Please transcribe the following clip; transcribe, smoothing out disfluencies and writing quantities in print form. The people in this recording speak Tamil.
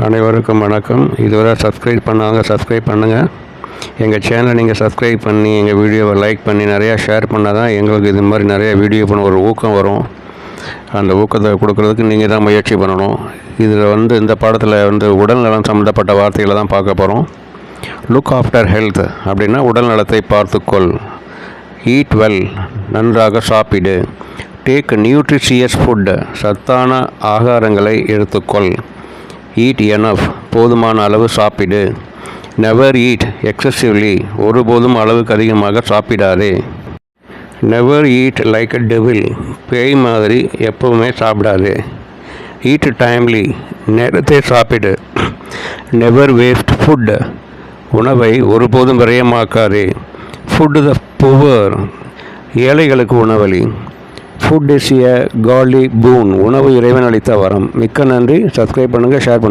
அனைவருக்கும் வணக்கம். இதுவரை சப்ஸ்கிரைப் பண்ணாங்க சப்ஸ்கிரைப் பண்ணுங்கள். எங்கள் சேனலை நீங்கள் சப்ஸ்கிரைப் பண்ணி எங்கள் வீடியோவை லைக் பண்ணி நிறையா ஷேர் பண்ணால் தான் எங்களுக்கு இது மாதிரி நிறைய வீடியோ பண்ண ஒரு ஊக்கம் வரும். அந்த ஊக்கத்தை கொடுக்குறதுக்கு நீங்கள் தான் முயற்சி பண்ணணும். இதில் இந்த பாடத்தில் உடல் நலம் சம்மந்தப்பட்ட வார்த்தைகளை தான் பார்க்க போகிறோம். லுக் ஆஃப்டர் ஹெல்த் அப்படின்னா உடல் நலத்தை பார்த்துக்கொள். ஈட் வெல், நன்றாக சாப்பிடு. டேக் நியூட்ரிஷியஸ் ஃபுட், சத்தான ஆகாரங்களை எடுத்துக்கொள். ஈட் எனஃப், போதுமான அளவு சாப்பிடு. நெவர் ஈட் எக்ஸசிவ்லி, ஒருபோதும் அளவுக்கு அதிகமாக சாப்பிடாதே. Never eat like a devil, பேய் மாதிரி எப்பவுமே சாப்பிடாதே. ஈட் டைம்லி, நேரத்தை சாப்பிடு. நெவர் வேஸ்ட் ஃபுட், உணவை ஒருபோதும் விரயமாக்காதே. ஃபுட் த புவர், ஏழைகளுக்கு உணவளி. ஃபுட் இஸ் எ காட்லி பூன், உணவு இறைவன் அளித்த வரம். மிக்க நன்றி. சப்ஸ்கிரைப் பண்ணுங்கள், ஷேர் பண்ணுங்கள்.